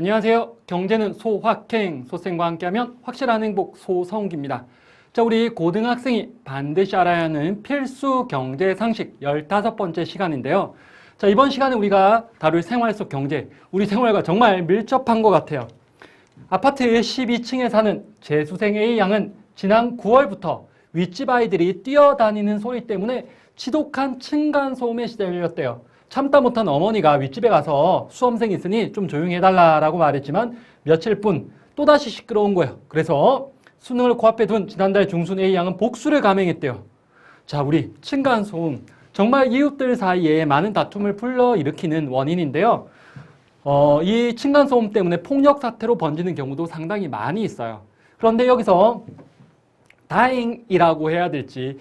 안녕하세요. 경제는 소확행, 소생과 함께하면 확실한 행복, 소성기입니다. 자, 우리 고등학생이 반드시 알아야 하는 필수 경제 상식 15번째 시간인데요. 자, 이번 시간에 우리가 다룰 생활 속 경제, 우리 생활과 정말 밀접한 것 같아요. 아파트 12층에 사는 재수생 A 양은 지난 9월부터 윗집 아이들이 뛰어다니는 소리 때문에 지독한 층간소음에 시달렸대요. 참다 못한 어머니가 윗집에 가서 수험생이 있으니 좀 조용히 해달라고 말했지만 며칠뿐 또다시 시끄러운 거예요. 그래서 수능을 코앞에 둔 지난달 중순 A 양은 복수를 감행했대요. 자, 우리 층간소음, 정말 이웃들 사이에 많은 다툼을 불러일으키는 원인인데요. 이 층간소음 때문에 폭력 사태로 번지는 경우도 상당히 많이 있어요. 그런데 여기서 다행이라고 해야 될지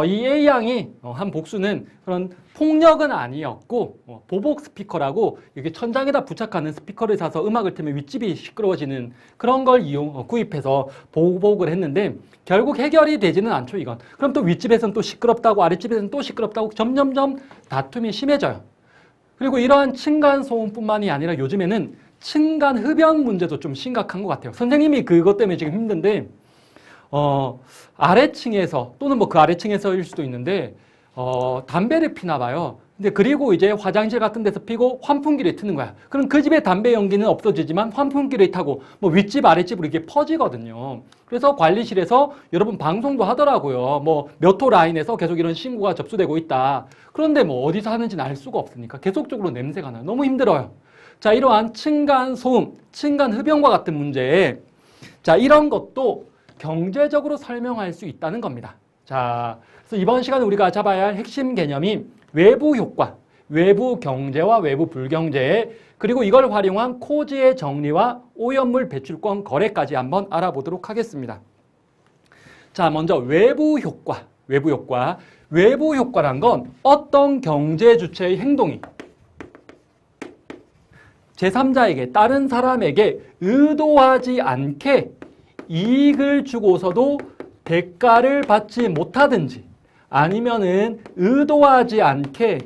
이 A양이 한 복수는 그런 폭력은 아니었고 보복 스피커라고 이렇게 천장에다 부착하는 스피커를 사서 음악을 틀면 윗집이 시끄러워지는 그런 걸 구입해서 보복을 했는데 결국 해결이 되지는 않죠, 이건. 그럼 또 윗집에서는 또 시끄럽다고 아랫집에서는 또 시끄럽다고 점점점 다툼이 심해져요. 그리고 이러한 층간소음뿐만이 아니라 요즘에는 층간흡연 문제도 좀 심각한 것 같아요. 선생님이 그것 때문에 지금 힘든데 아래층에서 또는 뭐 그 아래층에서일 수도 있는데 담배를 피나 봐요. 근데 그리고 이제 화장실 같은 데서 피고 환풍기를 트는 거야. 그럼 그 집에 담배 연기는 없어지지만 환풍기를 타고 뭐 윗집 아랫집으로 이렇게 퍼지거든요. 그래서 관리실에서 여러분 방송도 하더라고요. 뭐 몇 호 라인에서 계속 이런 신고가 접수되고 있다. 그런데 뭐 어디서 하는지는 알 수가 없으니까 계속적으로 냄새가 나요. 너무 힘들어요. 자, 이러한 층간소음, 층간흡연과 같은 문제, 자, 이런 것도 경제적으로 설명할 수 있다는 겁니다. 자, 그래서 이번 시간에 우리가 잡아야 할 핵심 개념이 외부 효과, 외부 경제와 외부 불경제, 그리고 이걸 활용한 코지의 정리와 오염물 배출권 거래까지 한번 알아보도록 하겠습니다. 자, 먼저 외부 효과, 외부 효과. 외부 효과란 건 어떤 경제 주체의 행동이 제3자에게, 다른 사람에게 의도하지 않게 이익을 주고서도 대가를 받지 못하든지 아니면은 의도하지 않게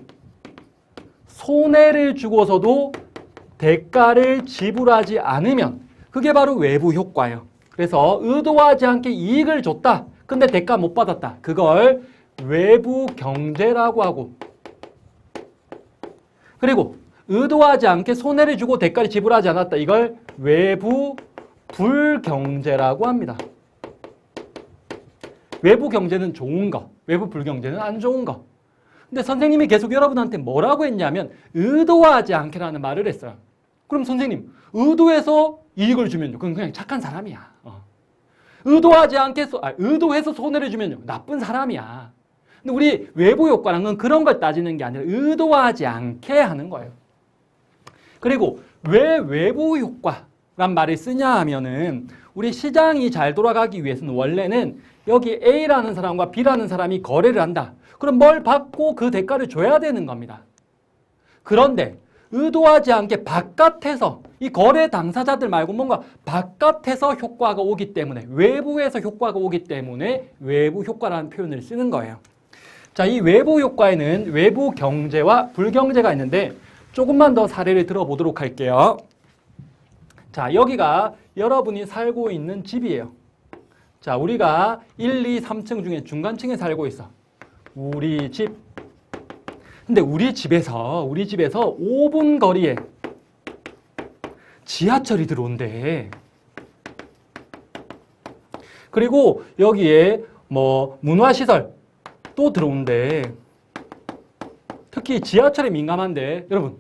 손해를 주고서도 대가를 지불하지 않으면 그게 바로 외부 효과예요. 그래서 의도하지 않게 이익을 줬다. 근데 대가 못 받았다. 그걸 외부 경제라고 하고, 그리고 의도하지 않게 손해를 주고 대가를 지불하지 않았다. 이걸 외부 불경제라고 합니다. 외부 경제는 좋은 거, 외부 불경제는 안 좋은 거. 근데 선생님이 계속 여러분한테 뭐라고 했냐면 의도하지 않게라는 말을 했어요. 그럼 선생님, 의도해서 이익을 주면요, 그건 그냥 착한 사람이야. 의도하지 않게, 의도해서 손해를 주면요, 나쁜 사람이야. 근데 우리 외부 효과라는 건 그런 걸 따지는 게 아니라 의도하지 않게 하는 거예요. 그리고 왜 외부 효과란 말을 쓰냐 하면은 우리 시장이 잘 돌아가기 위해서는 원래는 여기 A라는 사람과 B라는 사람이 거래를 한다. 그럼 뭘 받고 그 대가를 줘야 되는 겁니다. 그런데 의도하지 않게 바깥에서 이 거래 당사자들 말고 뭔가 바깥에서 효과가 오기 때문에, 외부에서 효과가 오기 때문에 외부 효과라는 표현을 쓰는 거예요. 자, 이 외부 효과에는 외부 경제와 불경제가 있는데 조금만 더 사례를 들어보도록 할게요. 자, 여기가 여러분이 살고 있는 집이에요. 자, 우리가 1, 2, 3층 중에 중간층에 살고 있어. 우리 집. 근데 우리 집에서 5분 거리에 지하철이 들어온대. 그리고 여기에 뭐 문화시설 또 들어온대. 특히 지하철에 민감한데, 여러분,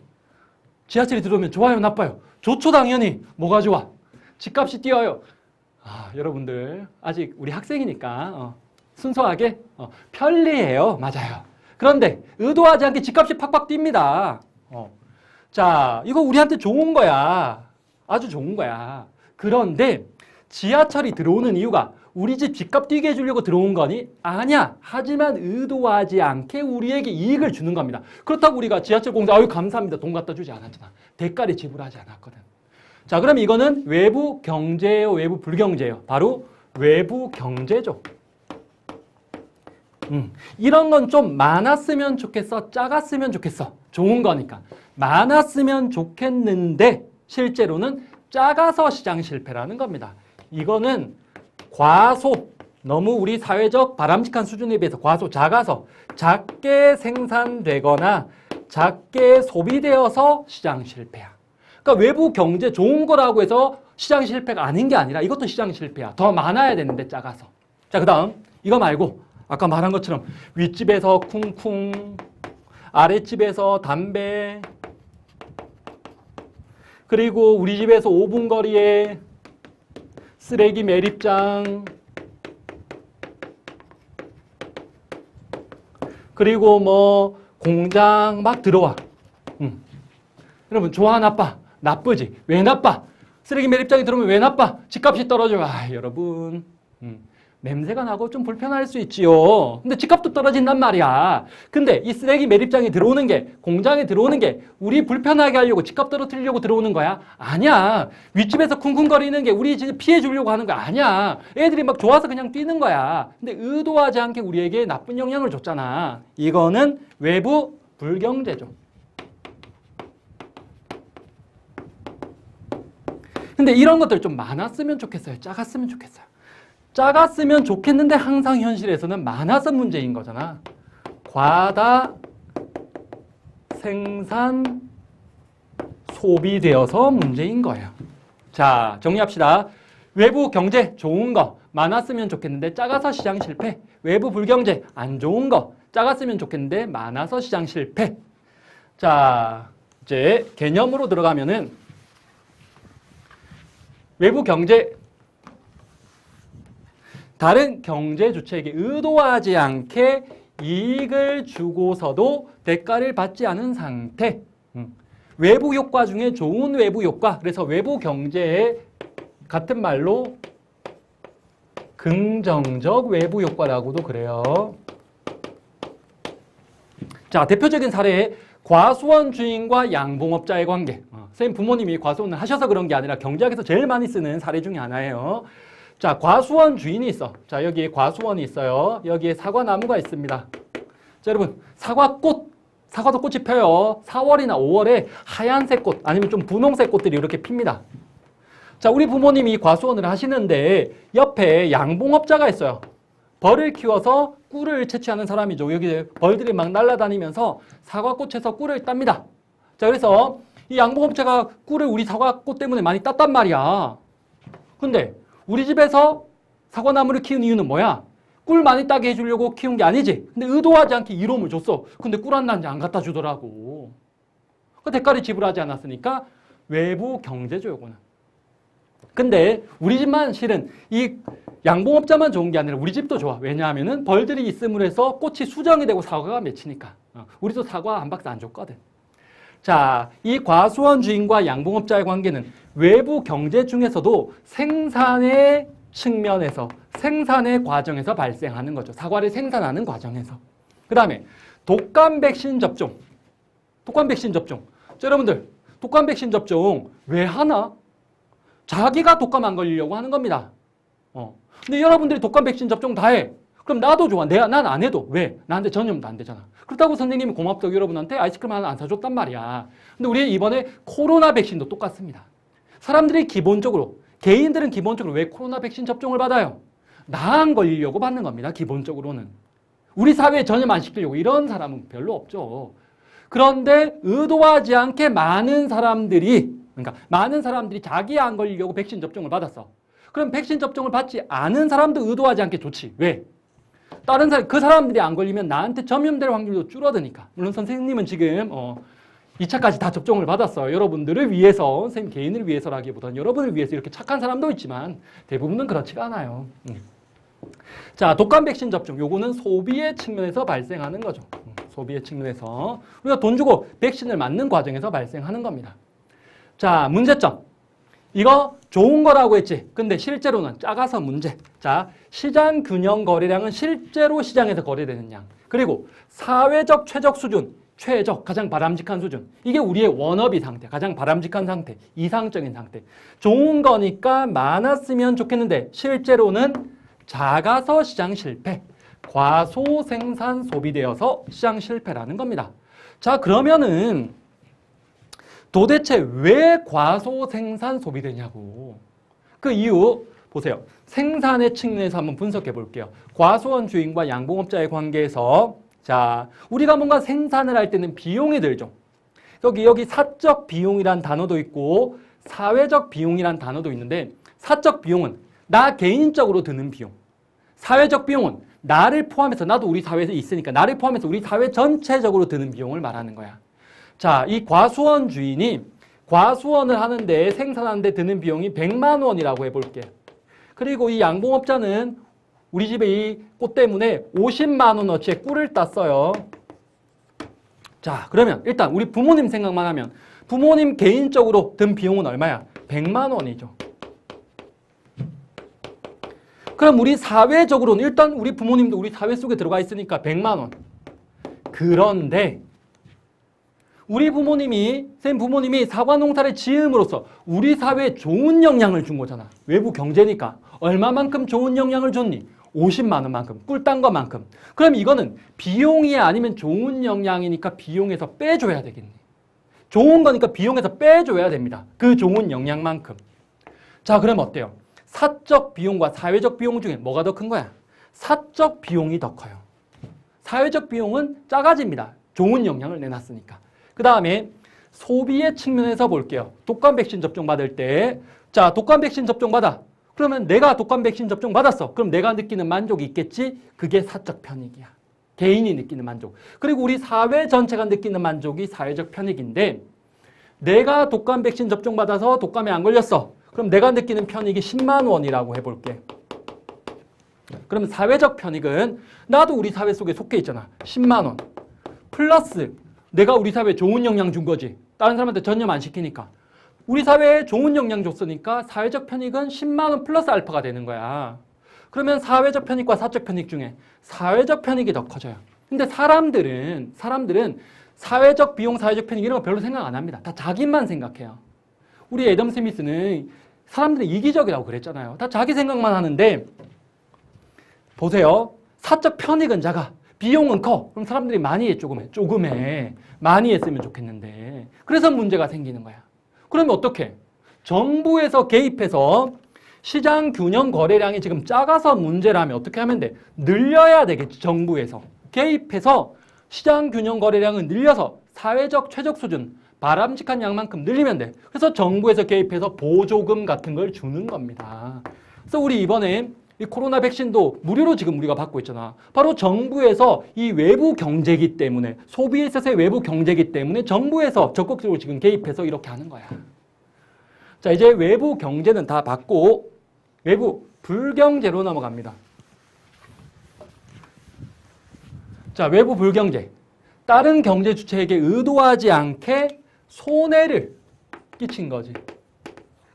지하철이 들어오면 좋아요, 나빠요? 좋죠, 당연히. 뭐가 좋아? 집값이 뛰어요. 여러분들 아직 우리 학생이니까 순수하게 편리해요. 맞아요. 그런데 의도하지 않게 집값이 팍팍 뜁니다. 자, 이거 우리한테 좋은 거야. 아주 좋은 거야. 그런데 지하철이 들어오는 이유가 우리 집 집값 뛰게 해주려고 들어온 거니? 아니야. 하지만 의도하지 않게 우리에게 이익을 주는 겁니다. 그렇다고 우리가 지하철 공사, 아유 감사합니다, 돈 갖다 주지 않았잖아. 대가를 지불하지 않았거든. 자, 그럼 이거는 외부 경제예요, 외부 불경제예요? 바로 외부 경제죠. 이런 건 좀 많았으면 좋겠어, 작았으면 좋겠어. 좋은 거니까. 많았으면 좋겠는데 실제로는 작아서 시장 실패라는 겁니다. 이거는 과소, 너무 우리 사회적 바람직한 수준에 비해서 과소, 작아서 작게 생산되거나 작게 소비되어서 시장 실패야. 그러니까 외부 경제 좋은 거라고 해서 시장 실패가 아닌 게 아니라 이것도 시장 실패야. 더 많아야 되는데 작아서. 자, 그 다음 이거 말고 아까 말한 것처럼 윗집에서 쿵쿵, 아랫집에서 담배, 그리고 우리 집에서 5분 거리에 쓰레기 매립장, 그리고 뭐 공장 막 들어와. 여러분 좋아 나빠? 나쁘지. 왜 나빠? 쓰레기 매립장에 들어오면 왜 나빠? 집값이 떨어져. 여러분 냄새가 나고 좀 불편할 수 있지요. 근데 집값도 떨어진단 말이야. 근데 이 쓰레기 매립장에 들어오는 게, 공장에 들어오는 게 우리 불편하게 하려고, 집값 떨어뜨리려고 들어오는 거야? 아니야. 윗집에서 쿵쿵거리는 게 우리 진짜 피해 주려고 하는 거 아니야. 애들이 막 좋아서 그냥 뛰는 거야. 근데 의도하지 않게 우리에게 나쁜 영향을 줬잖아. 이거는 외부 불경제죠. 근데 이런 것들 좀 많았으면 좋겠어요. 작았으면 좋겠어요. 작았으면 좋겠는데 항상 현실에서는 많아서 문제인 거잖아. 과다 생산 소비되어서 문제인 거예요. 자, 정리합시다. 외부 경제 좋은 거 많았으면 좋겠는데 작아서 시장 실패. 외부 불경제 안 좋은 거 작았으면 좋겠는데 많아서 시장 실패. 자, 이제 개념으로 들어가면은 외부 경제, 다른 경제 주체에게 의도하지 않게 이익을 주고서도 대가를 받지 않은 상태. 외부 효과 중에 좋은 외부 효과. 그래서 외부 경제의 같은 말로 긍정적 외부 효과라고도 그래요. 자, 대표적인 사례, 과수원 주인과 양봉업자의 관계. 선생님 부모님이 과수원을 하셔서 그런 게 아니라 경제학에서 제일 많이 쓰는 사례 중에 하나예요. 자, 과수원 주인이 있어. 자, 여기에 과수원이 있어요. 여기에 사과나무가 있습니다. 자, 여러분, 사과도 꽃이 펴요. 4월이나 5월에 하얀색 꽃, 아니면 좀 분홍색 꽃들이 이렇게 핍니다. 자, 우리 부모님이 과수원을 하시는데 옆에 양봉업자가 있어요. 벌을 키워서 꿀을 채취하는 사람이죠. 여기 벌들이 막 날아다니면서 사과꽃에서 꿀을 땁니다. 자, 그래서 이 양봉업자가 꿀을 우리 사과꽃 때문에 많이 땄단 말이야. 근데 우리 집에서 사과나무를 키운 이유는 뭐야? 꿀 많이 따게 해주려고 키운 게 아니지. 근데 의도하지 않게 이로움을 줬어. 근데 꿀 한 단지 안 갖다 주더라고. 그 대가를 지불하지 않았으니까 외부 경제죠, 요거는. 근데 우리 집만 실은 이 양봉업자만 좋은 게 아니라 우리 집도 좋아. 왜냐하면은 벌들이 있음으로 해서 꽃이 수정이 되고 사과가 맺히니까. 우리도 사과 한 박스 안 줬거든. 자, 이 과수원 주인과 양봉업자의 관계는 외부 경제 중에서도 생산의 측면에서, 생산의 과정에서 발생하는 거죠. 사과를 생산하는 과정에서. 그 다음에 독감 백신 접종. 독감 백신 접종. 자, 여러분들, 독감 백신 접종 왜 하나? 자기가 독감 안 걸리려고 하는 겁니다. 근데 여러분들이 독감 백신 접종 다 해. 그럼 나도 좋아. 난 안 해도. 왜? 나한테 전염도 안 되잖아. 그렇다고 선생님이 고맙다고 여러분한테 아이스크림 하나 안 사줬단 말이야. 근데 우리 이번에 코로나 백신도 똑같습니다. 사람들이 기본적으로, 개인들은 기본적으로 왜 코로나 백신 접종을 받아요? 나 안 걸리려고 받는 겁니다. 기본적으로는. 우리 사회에 전염 안 시키려고. 이런 사람은 별로 없죠. 그런데 의도하지 않게 많은 사람들이 자기 안 걸리려고 백신 접종을 받았어. 그럼 백신 접종을 받지 않은 사람도 의도하지 않게 좋지. 왜? 다른 사람, 그 사람들이 안 걸리면 나한테 전염될 확률도 줄어드니까. 물론 선생님은 지금 2차까지 다 접종을 받았어요. 여러분들을 위해서, 선생님 개인을 위해서라기보다는 여러분을 위해서. 이렇게 착한 사람도 있지만 대부분은 그렇지가 않아요. 자, 독감 백신 접종. 요거는 소비의 측면에서 발생하는 거죠. 소비의 측면에서. 우리가 돈 주고 백신을 맞는 과정에서 발생하는 겁니다. 자, 문제점. 이거 좋은 거라고 했지. 근데 실제로는 작아서 문제. 자, 시장 균형 거래량은 실제로 시장에서 거래되는 양. 그리고 사회적 최적 수준, 가장 바람직한 수준. 이게 우리의 워너비 상태, 가장 바람직한 상태, 이상적인 상태. 좋은 거니까 많았으면 좋겠는데 실제로는 작아서 시장 실패. 과소 생산 소비되어서 시장 실패라는 겁니다. 자, 그러면은 도대체 왜 과소 생산 소비되냐고. 그 이유 보세요. 생산의 측면에서 한번 분석해 볼게요. 과수원 주인과 양봉업자의 관계에서 자, 우리가 뭔가 생산을 할 때는 비용이 들죠. 여기 사적 비용이란 단어도 있고 사회적 비용이란 단어도 있는데 사적 비용은 나 개인적으로 드는 비용. 사회적 비용은 나를 포함해서 나도 우리 사회에 있으니까 나를 포함해서 우리 사회 전체적으로 드는 비용을 말하는 거야. 자, 이 과수원 주인이 과수원을 하는데 생산하는데 드는 비용이 100만 원이라고 해볼게. 그리고 이 양봉업자는 우리 집에 이 꽃 때문에 50만 원어치의 꿀을 땄어요. 자, 그러면 일단 우리 부모님 생각만 하면 부모님 개인적으로 든 비용은 얼마야? 100만 원이죠. 그럼 우리 사회적으로는 일단 우리 부모님도 우리 사회 속에 들어가 있으니까 100만 원. 그런데 우리 부모님이 쌤 부모님이 사과 농사를 지음으로써 우리 사회에 좋은 영향을 준 거잖아. 외부 경제니까. 얼마만큼 좋은 영향을 줬니? 50만 원만큼. 꿀 딴 것만큼. 그럼 이거는 비용이 아니면 좋은 영향이니까 비용에서 빼줘야 되겠니? 좋은 거니까 비용에서 빼줘야 됩니다. 그 좋은 영향만큼. 자, 그럼 어때요? 사적 비용과 사회적 비용 중에 뭐가 더 큰 거야? 사적 비용이 더 커요. 사회적 비용은 작아집니다. 좋은 영향을 내놨으니까. 그 다음에 소비의 측면에서 볼게요. 독감 백신 접종 받을 때, 자, 독감 백신 접종 받아. 그러면 내가 독감 백신 접종 받았어. 그럼 내가 느끼는 만족이 있겠지? 그게 사적 편익이야. 개인이 느끼는 만족. 그리고 우리 사회 전체가 느끼는 만족이 사회적 편익인데 내가 독감 백신 접종 받아서 독감에 안 걸렸어. 그럼 내가 느끼는 편익이 10만 원이라고 해볼게. 그러면 사회적 편익은 나도 우리 사회 속에 속해 있잖아. 10만 원. 플러스 내가 우리 사회에 좋은 영향 준 거지. 다른 사람한테 전염 안 시키니까. 우리 사회에 좋은 영향 줬으니까 사회적 편익은 10만 원 플러스 알파가 되는 거야. 그러면 사회적 편익과 사적 편익 중에 사회적 편익이 더 커져요. 근데 사람들은 사회적 비용, 사회적 편익 이런 거 별로 생각 안 합니다. 다 자기만 생각해요. 우리 애덤 스미스는 사람들이 이기적이라고 그랬잖아요. 다 자기 생각만 하는데 보세요. 사적 편익은 작아. 비용은 커. 그럼 사람들이 많이 해, 조금 해. 많이 했으면 좋겠는데. 그래서 문제가 생기는 거야. 그러면 어떻게? 정부에서 개입해서 시장 균형 거래량이 지금 작아서 문제라면 어떻게 하면 돼? 늘려야 되겠지, 정부에서. 개입해서 시장 균형 거래량을 늘려서 사회적 최적 수준, 바람직한 양만큼 늘리면 돼. 그래서 정부에서 개입해서 보조금 같은 걸 주는 겁니다. 그래서 우리 이번에 이 코로나 백신도 무료로 지금 우리가 받고 있잖아. 바로 정부에서 이 외부 경제기 때문에 소비에 있어서의 외부 경제기 때문에 정부에서 적극적으로 지금 개입해서 이렇게 하는 거야. 자, 이제 외부 경제는 다 받고 외부 불경제로 넘어갑니다. 자, 외부 불경제. 다른 경제 주체에게 의도하지 않게 손해를 끼친 거지.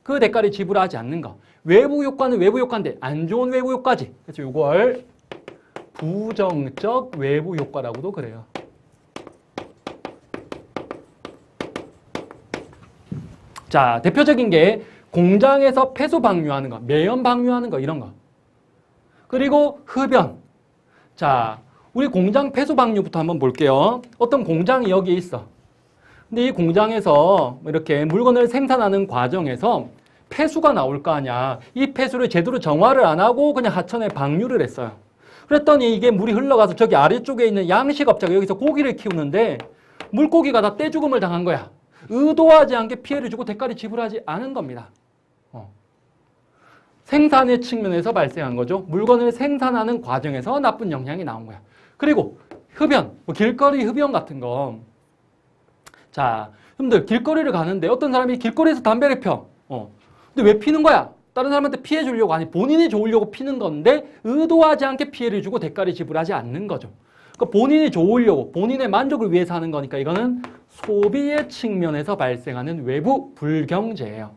그 대가를 지불하지 않는 거. 외부 효과는 외부 효과인데 안 좋은 외부 효과지. 그래서 이걸 부정적 외부 효과라고도 그래요. 자, 대표적인 게 공장에서 폐수 방류하는 거, 매연 방류하는 거 이런 거. 그리고 흡연. 자, 우리 공장 폐수 방류부터 한번 볼게요. 어떤 공장이 여기에 있어. 근데 이 공장에서 이렇게 물건을 생산하는 과정에서 폐수가 나올 거 아니야. 이 폐수를 제대로 정화를 안 하고 그냥 하천에 방류를 했어요. 그랬더니 이게 물이 흘러가서 저기 아래쪽에 있는 양식업자가 여기서 고기를 키우는데 물고기가 다 떼죽음을 당한 거야. 의도하지 않게 피해를 주고 대가를 지불하지 않은 겁니다. 생산의 측면에서 발생한 거죠. 물건을 생산하는 과정에서 나쁜 영향이 나온 거야. 그리고 흡연, 길거리 흡연 같은 거. 자, 여러분들 길거리를 가는데 어떤 사람이 길거리에서 담배를 펴. 근데 왜 피는 거야? 다른 사람한테 피해 주려고 아니 본인이 좋으려고 피는 건데 의도하지 않게 피해를 주고 대가를 지불하지 않는 거죠. 그러니까 본인이 좋으려고 본인의 만족을 위해서 하는 거니까 이거는 소비의 측면에서 발생하는 외부 불경제예요.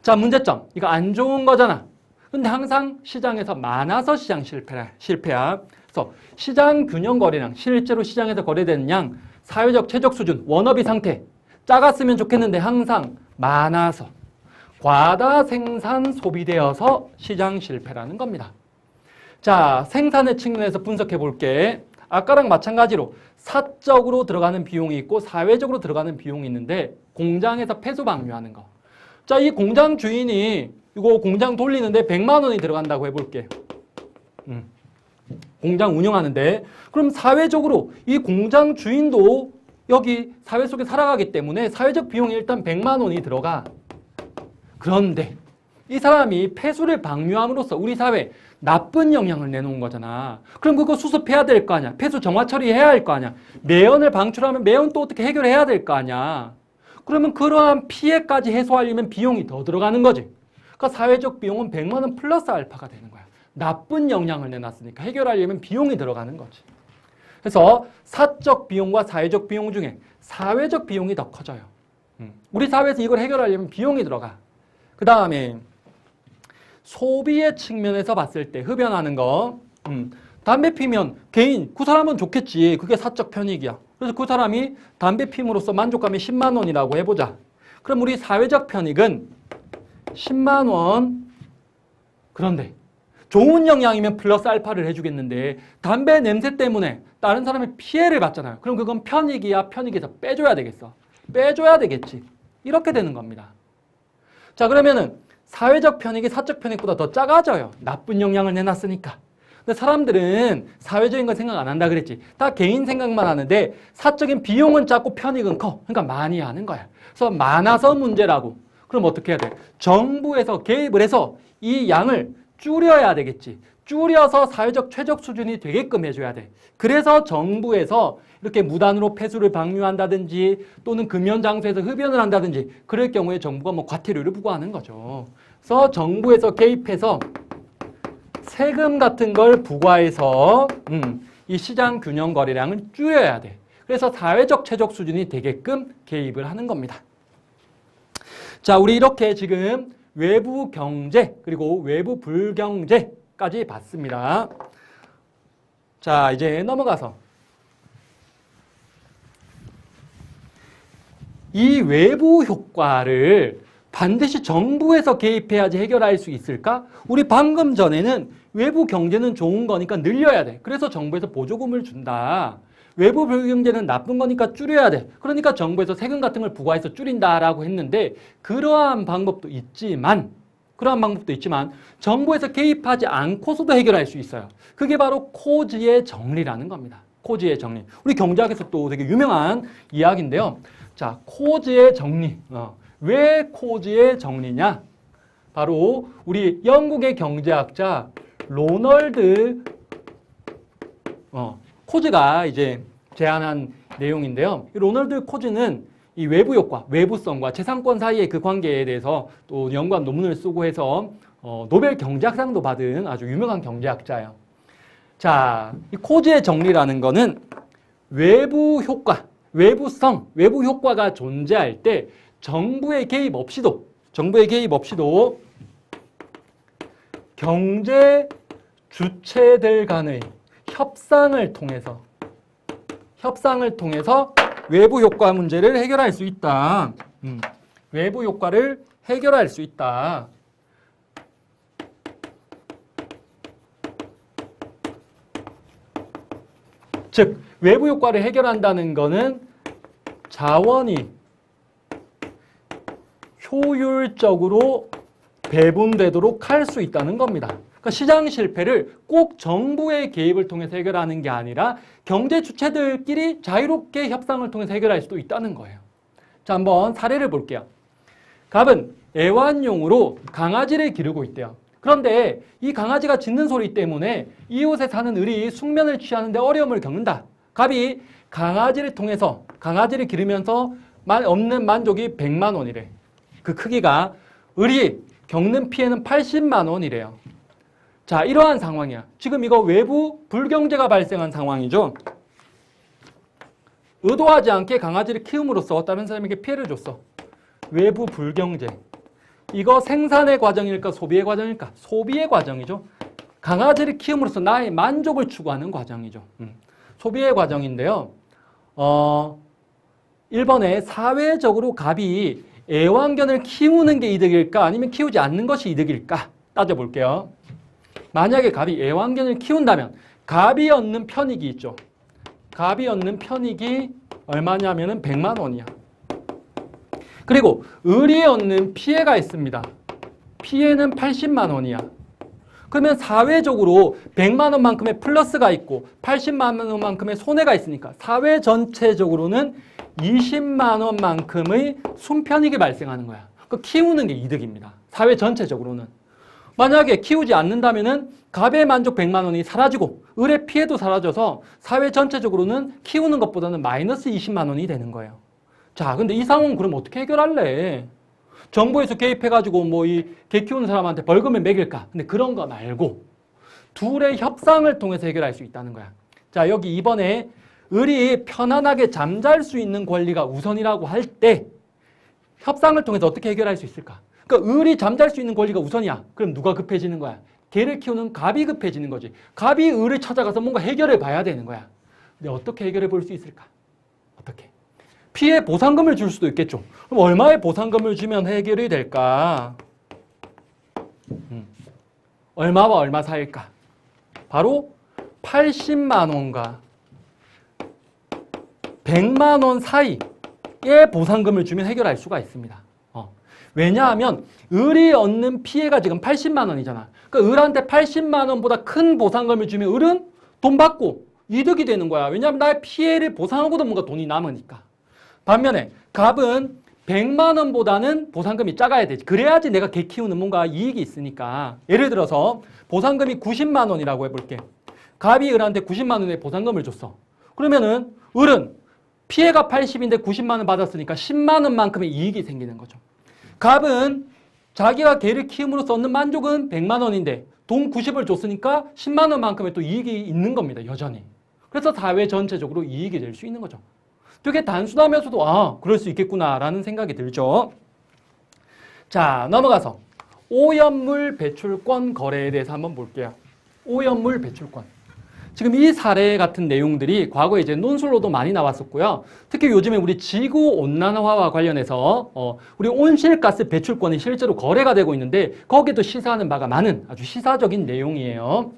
자, 문제점. 이거 안 좋은 거잖아. 근데 항상 시장에서 많아서 시장 실패야. 그래서 시장 균형 거래량, 실제로 시장에서 거래되는 양, 사회적 최적 수준, 워너비 상태 작았으면 좋겠는데 항상 많아서 과다 생산 소비되어서 시장 실패라는 겁니다. 자, 생산의 측면에서 분석해 볼게. 아까랑 마찬가지로 사적으로 들어가는 비용이 있고 사회적으로 들어가는 비용이 있는데 공장에서 폐수 방류하는 거. 자, 이 공장 주인이 이거 공장 돌리는데 100만 원이 들어간다고 해볼게요. 공장 운영하는데 그럼 사회적으로 이 공장 주인도 여기 사회 속에 살아가기 때문에 사회적 비용이 일단 100만 원이 들어가. 그런데 이 사람이 폐수를 방류함으로써 우리 사회에 나쁜 영향을 내놓은 거잖아. 그럼 그거 수습해야 될 거 아니야. 폐수 정화 처리해야 할 거 아니야. 매연을 방출하면 매연 또 어떻게 해결해야 될 거 아니야. 그러면 그러한 피해까지 해소하려면 비용이 더 들어가는 거지. 그러니까 사회적 비용은 100만 원 플러스 알파가 되는 거야. 나쁜 영향을 내놨으니까 해결하려면 비용이 들어가는 거지. 그래서 사적 비용과 사회적 비용 중에 사회적 비용이 더 커져요. 우리 사회에서 이걸 해결하려면 비용이 들어가. 그 다음에 소비의 측면에서 봤을 때 흡연하는 거. 담배 피면 개인, 그 사람은 좋겠지. 그게 사적 편익이야. 그래서 그 사람이 담배 핌으로써 만족감이 10만 원이라고 해보자. 그럼 우리 사회적 편익은 10만 원. 그런데 좋은 영향이면 플러스 알파를 해주겠는데 담배 냄새 때문에 다른 사람이 피해를 받잖아요. 그럼 그건 편익이야, 편익에서 빼줘야 되겠어. 빼줘야 되겠지. 이렇게 되는 겁니다. 자, 그러면은 사회적 편익이 사적 편익보다 더 작아져요. 나쁜 영향을 내놨으니까. 근데 사람들은 사회적인 건 생각 안 한다 그랬지. 다 개인 생각만 하는데 사적인 비용은 작고 편익은 커. 그러니까 많이 하는 거야. 그래서 많아서 문제라고. 그럼 어떻게 해야 돼? 정부에서 개입을 해서 이 양을 줄여야 되겠지. 줄여서 사회적 최적 수준이 되게끔 해줘야 돼. 그래서 정부에서 이렇게 무단으로 폐수를 방류한다든지 또는 금연 장소에서 흡연을 한다든지 그럴 경우에 정부가 뭐 과태료를 부과하는 거죠. 그래서 정부에서 개입해서 세금 같은 걸 부과해서 이 시장 균형 거래량을 줄여야 돼. 그래서 사회적 최적 수준이 되게끔 개입을 하는 겁니다. 자, 우리 이렇게 지금 외부 경제 그리고 외부 불경제까지 봤습니다. 자, 이제 넘어가서 이 외부 효과를 반드시 정부에서 개입해야지 해결할 수 있을까? 우리 방금 전에는 외부 경제는 좋은 거니까 늘려야 돼. 그래서 정부에서 보조금을 준다. 외부 불경제는 나쁜 거니까 줄여야 돼. 그러니까 정부에서 세금 같은 걸 부과해서 줄인다라고 했는데 그러한 방법도 있지만 정부에서 개입하지 않고서도 해결할 수 있어요. 그게 바로 코지의 정리라는 겁니다. 코지의 정리. 우리 경제학에서 또 되게 유명한 이야기인데요. 자, 코지의 정리. 왜 코지의 정리냐? 바로 우리 영국의 경제학자 로널드 코즈가 이제 제안한 내용인데요. 이 로널드 코즈는 이 외부 효과, 외부성과 재산권 사이의 그 관계에 대해서 또 연구한 논문을 쓰고 해서 노벨 경제학상도 받은 아주 유명한 경제학자예요. 자, 이 코즈의 정리라는 거는 외부 효과, 외부성, 외부 효과가 존재할 때 정부의 개입 없이도 경제 주체들 간의 협상을 통해서 외부 효과 문제를 해결할 수 있다. 외부 효과를 해결할 수 있다. 즉, 외부 효과를 해결한다는 거는 자원이 효율적으로 배분되도록 할 수 있다는 겁니다. 그러니까 시장 실패를 꼭 정부의 개입을 통해서 해결하는 게 아니라 경제 주체들끼리 자유롭게 협상을 통해서 해결할 수도 있다는 거예요. 자, 한번 사례를 볼게요. 갑은 애완용으로 강아지를 기르고 있대요. 그런데 이 강아지가 짖는 소리 때문에 이웃에 사는 을이 숙면을 취하는데 어려움을 겪는다. 갑이 강아지를 통해서 강아지를 기르면서 얻는 만족이 100만 원이래. 그 크기가 을이 겪는 피해는 80만 원이래요. 자, 이러한 상황이야. 지금 이거 외부 불경제가 발생한 상황이죠. 의도하지 않게 강아지를 키움으로써 다른 사람에게 피해를 줬어. 외부 불경제. 이거 생산의 과정일까 소비의 과정일까? 소비의 과정이죠. 강아지를 키움으로써 나의 만족을 추구하는 과정이죠. 소비의 과정인데요. 1번에 사회적으로 갑이 애완견을 키우는 게 이득일까? 아니면 키우지 않는 것이 이득일까? 따져볼게요. 만약에 갑이 애완견을 키운다면 갑이 얻는 편익이 있죠. 갑이 얻는 편익이 얼마냐면은 100만 원이야. 그리고 을이 얻는 피해가 있습니다. 피해는 80만 원이야. 그러면 사회적으로 100만 원만큼의 플러스가 있고 80만 원만큼의 손해가 있으니까 사회 전체적으로는 20만 원만큼의 순편익이 발생하는 거야. 그 키우는 게 이득입니다. 사회 전체적으로는. 만약에 키우지 않는다면은 갑의 만족 100만 원이 사라지고 을의 피해도 사라져서 사회 전체적으로는 키우는 것보다는 마이너스 20만 원이 되는 거예요. 자, 근데 이 상황은 그럼 어떻게 해결할래? 정부에서 개입해가지고 뭐 이 개 키우는 사람한테 벌금을 매길까? 근데 그런 거 말고 둘의 협상을 통해서 해결할 수 있다는 거야. 자, 여기 이번에 을이 편안하게 잠잘 수 있는 권리가 우선이라고 할 때 협상을 통해서 어떻게 해결할 수 있을까? 그러니까 을이 잠잘 수 있는 권리가 우선이야. 그럼 누가 급해지는 거야? 개를 키우는 갑이 급해지는 거지. 갑이 을을 찾아가서 뭔가 해결해 봐야 되는 거야. 근데 어떻게 해결해 볼 수 있을까? 어떻게? 피해 보상금을 줄 수도 있겠죠. 그럼 얼마의 보상금을 주면 해결이 될까? 얼마와 얼마 사이일까? 바로 80만 원과 100만 원 사이의 보상금을 주면 해결할 수가 있습니다. 왜냐하면 을이 얻는 피해가 지금 80만 원이잖아. 그러니까 을한테 80만 원보다 큰 보상금을 주면 을은 돈 받고 이득이 되는 거야. 왜냐하면 나의 피해를 보상하고도 뭔가 돈이 남으니까. 반면에 갑은 100만 원보다는 보상금이 작아야 되지. 그래야지 내가 개 키우는 뭔가 이익이 있으니까. 예를 들어서 보상금이 90만 원이라고 해볼게. 갑이 을한테 90만 원의 보상금을 줬어. 그러면은 을은 피해가 80인데 90만 원 받았으니까 10만 원만큼의 이익이 생기는 거죠. 갑은 자기가 개를 키움으로써 얻는 만족은 100만 원인데 돈 90을 줬으니까 10만 원만큼의 또 이익이 있는 겁니다. 여전히. 그래서 사회 전체적으로 이익이 될 수 있는 거죠. 되게 단순하면서도 아, 그럴 수 있겠구나라는 생각이 들죠. 자, 넘어가서 오염물 배출권 거래에 대해서 한번 볼게요. 오염물 배출권. 지금 이 사례 같은 내용들이 과거에 이제 논술로도 많이 나왔었고요. 특히 요즘에 우리 지구 온난화와 관련해서 우리 온실가스 배출권이 실제로 거래가 되고 있는데 거기에도 시사하는 바가 많은 아주 시사적인 내용이에요.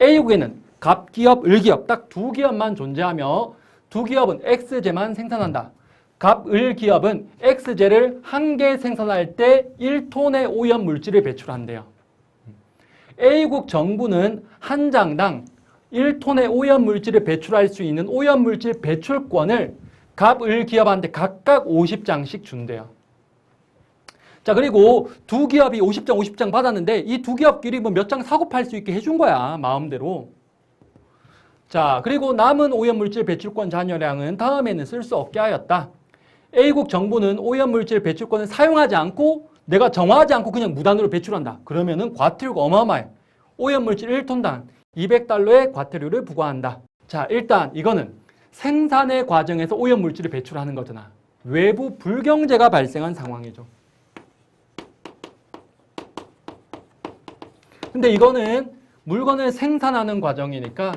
A국에는 갑기업, 을기업 딱 두 기업만 존재하며 두 기업은 X제만 생산한다. 갑, 을 기업은 X제를 한 개 생산할 때 1톤의 오염 물질을 배출한대요. A국 정부는 한 장당 1톤의 오염 물질을 배출할 수 있는 오염 물질 배출권을 갑, 을 기업한테 각각 50장씩 준대요. 자, 그리고 두 기업이 50장 받았는데 이 두 기업끼리 뭐 몇 장 사고 팔 수 있게 해준 거야, 마음대로. 자, 그리고 남은 오염물질 배출권 잔여량은 다음에는 쓸 수 없게 하였다. A국 정부는 오염물질 배출권을 사용하지 않고 내가 정하지 않고 그냥 무단으로 배출한다. 그러면은 과태료가 어마어마해. 오염물질 1톤당 200달러의 과태료를 부과한다. 자, 일단 이거는 생산의 과정에서 오염물질을 배출하는 거잖아. 외부 불경제가 발생한 상황이죠. 근데 이거는 물건을 생산하는 과정이니까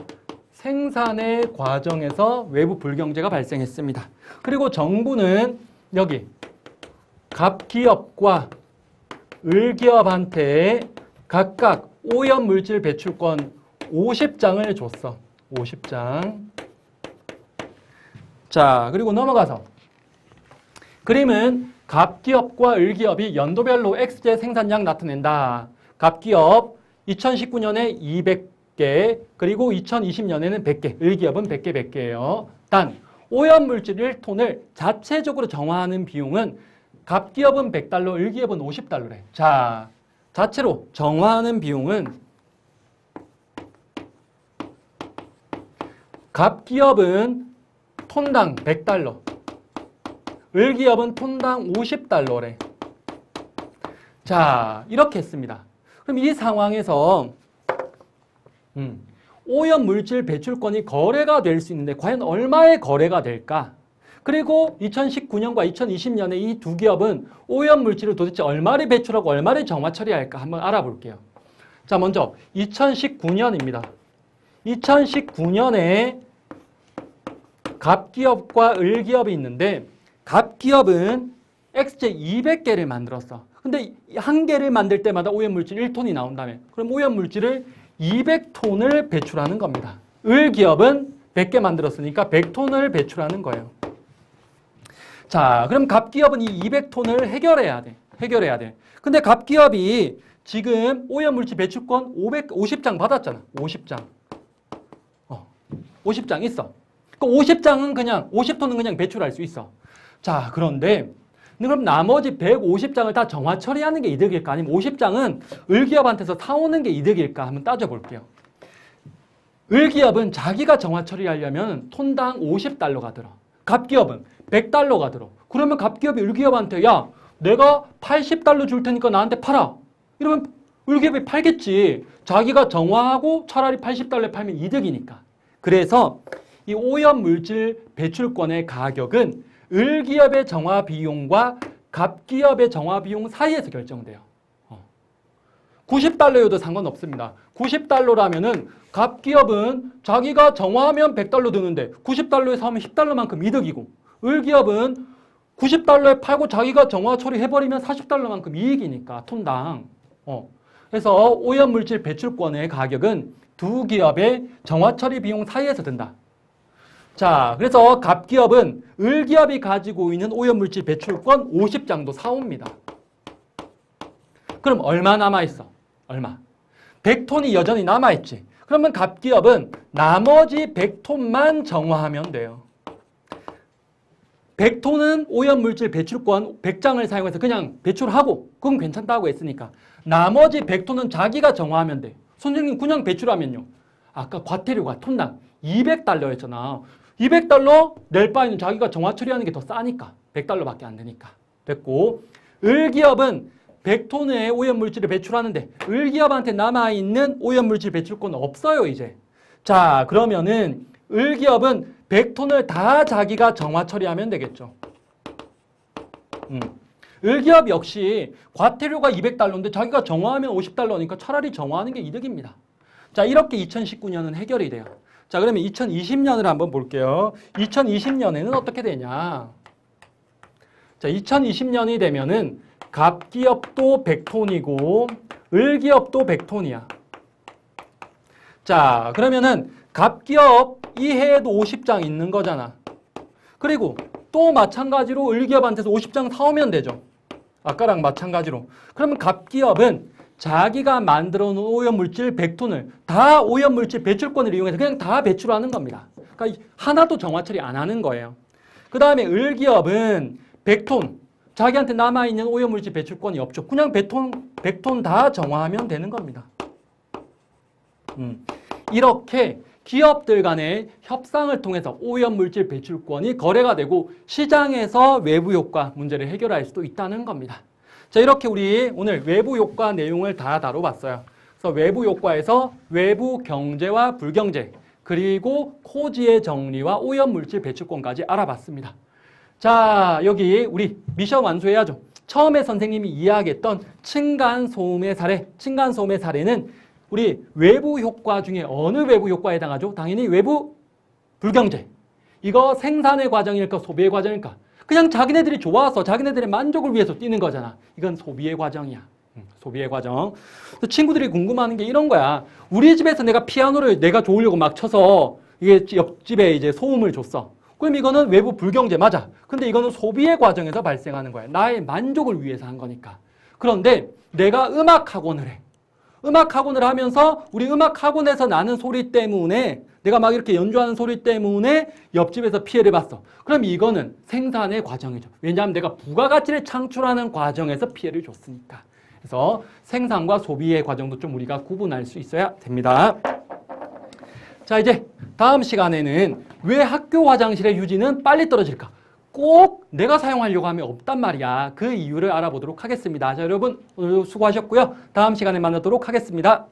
생산의 과정에서 외부 불경제가 발생했습니다. 그리고 정부는 여기 갑기업과 을기업한테 각각 오염물질 배출권 50장을 줬어. 50장. 자, 그리고 넘어가서 그림은 갑기업과 을기업이 연도별로 X제 생산량 나타낸다. 갑기업 2019년에 200개, 그리고 2020년에는 100개, 을기업은 100개, 100개예요. 단 오염물질 1톤을 자체적으로 정화하는 비용은 갑기업은 100달러, 을기업은 50달러래. 자, 자체로 정화하는 비용은 갑기업은 톤당 100달러, 을기업은 톤당 50달러래. 자, 이렇게 했습니다. 그럼 이 상황에서 오염물질 배출권이 거래가 될 수 있는데 과연 얼마의 거래가 될까? 그리고 2019년과 2020년에 이 두 기업은 오염물질을 도대체 얼마를 배출하고 얼마를 정화 처리할까 한번 알아볼게요. 자, 먼저 2019년입니다. 2019년에 갑기업과 을기업이 있는데 갑기업은 X제 200개를 만들었어. 근데 한 개를 만들 때마다 오염물질 1톤이 나온다며. 그럼 오염물질을 200톤을 배출하는 겁니다. 을기업은 100개 만들었으니까 100톤을 배출하는 거예요. 자, 그럼 갑기업은 이 200톤을 해결해야 돼. 해결해야 돼. 근데 갑기업이 지금 오염물질 배출권 50장 받았잖아. 50장. 50장 있어. 그 50장은 그냥 50톤은 그냥 배출할 수 있어. 자, 그런데 그럼 나머지 150장을 다 정화 처리하는 게 이득일까? 아니면 50장은 을기업한테서 사오는 게 이득일까? 한번 따져볼게요. 을기업은 자기가 정화 처리하려면 톤당 50달러가 들어. 갑기업은 100달러가 들어. 그러면 갑기업이 을기업한테 야, 내가 80달러 줄 테니까 나한테 팔아. 이러면 을기업이 팔겠지. 자기가 정화하고 차라리 80달러에 팔면 이득이니까. 그래서 이 오염물질 배출권의 가격은 을기업의 정화 비용과 갑기업의 정화 비용 사이에서 결정돼요. 90달러여도 상관없습니다. 90달러라면은 갑기업은 자기가 정화하면 100달러 드는데 90달러에 사면 10달러만큼 이득이고, 을기업은 90달러에 팔고 자기가 정화 처리해버리면 40달러만큼 이익이니까 톤당. 그래서 오염물질 배출권의 가격은 두 기업의 정화 처리 비용 사이에서 든다. 자, 그래서 갑기업은 을기업이 가지고 있는 오염물질 배출권 50장도 사옵니다. 그럼 얼마 남아있어? 얼마? 100톤이 여전히 남아있지. 그러면 갑기업은 나머지 100톤만 정화하면 돼요. 100톤은 오염물질 배출권 100장을 사용해서 그냥 배출하고 그건 괜찮다고 했으니까 나머지 100톤은 자기가 정화하면 돼. 선생님 그냥 배출하면요. 아까 과태료가 톤당 200달러였잖아. 200달러 낼 바에는 자기가 정화 처리하는 게 더 싸니까 100달러밖에 안 되니까 됐고, 을기업은 100톤의 오염물질을 배출하는데 을기업한테 남아있는 오염물질 배출권은 없어요 이제. 자, 그러면은 을기업은 100톤을 다 자기가 정화 처리하면 되겠죠. 을기업 역시 과태료가 200달러인데 자기가 정화하면 50달러니까 차라리 정화하는 게 이득입니다. 자, 이렇게 2019년은 해결이 돼요. 자, 그러면 2020년을 한번 볼게요. 2020년에는 어떻게 되냐? 자, 2020년이 되면은 갑기업도 100톤이고 을기업도 100톤이야. 자, 그러면은 갑기업 이 해에도 50장 있는 거잖아. 그리고 또 마찬가지로 을기업한테서 50장 사오면 되죠. 아까랑 마찬가지로. 그러면 갑기업은 자기가 만들어 놓은 오염물질 100톤을 다 오염물질 배출권을 이용해서 그냥 다 배출하는 겁니다. 그러니까 하나도 정화 처리 안 하는 거예요. 그 다음에 을기업은 100톤, 자기한테 남아있는 오염물질 배출권이 없죠. 그냥 100톤 다 정화하면 되는 겁니다. 이렇게 기업들 간의 협상을 통해서 오염물질 배출권이 거래가 되고 시장에서 외부 효과 문제를 해결할 수도 있다는 겁니다. 자, 이렇게 우리 오늘 외부 효과 내용을 다 다뤄봤어요. 그래서 외부 효과에서 외부 경제와 불경제, 그리고 코지의 정리와 오염물질 배출권까지 알아봤습니다. 자, 여기 우리 미션 완수해야죠. 처음에 선생님이 이야기했던 층간소음의 사례, 층간소음의 사례는 우리 외부 효과 중에 어느 외부 효과에 해당하죠? 당연히 외부 불경제. 이거 생산의 과정일까 소비의 과정일까? 그냥 자기네들이 좋아서 자기네들의 만족을 위해서 뛰는 거잖아. 이건 소비의 과정이야. 소비의 과정. 친구들이 궁금해하는 게 이런 거야. 우리 집에서 내가 피아노를 내가 좋으려고 막 쳐서 이게 옆집에 이제 소음을 줬어. 그럼 이거는 외부 불경제 맞아. 근데 이거는 소비의 과정에서 발생하는 거야. 나의 만족을 위해서 한 거니까. 그런데 내가 음악학원을 해. 음악학원을 하면서 우리 음악학원에서 나는 소리 때문에 내가 막 이렇게 연주하는 소리 때문에 옆집에서 피해를 봤어. 그럼 이거는 생산의 과정이죠. 왜냐하면 내가 부가가치를 창출하는 과정에서 피해를 줬으니까. 그래서 생산과 소비의 과정도 좀 우리가 구분할 수 있어야 됩니다. 자, 이제 다음 시간에는 왜 학교 화장실의 휴지는 빨리 떨어질까? 꼭 내가 사용하려고 하면 없단 말이야. 그 이유를 알아보도록 하겠습니다. 자, 여러분 오늘 수고하셨고요. 다음 시간에 만나도록 하겠습니다.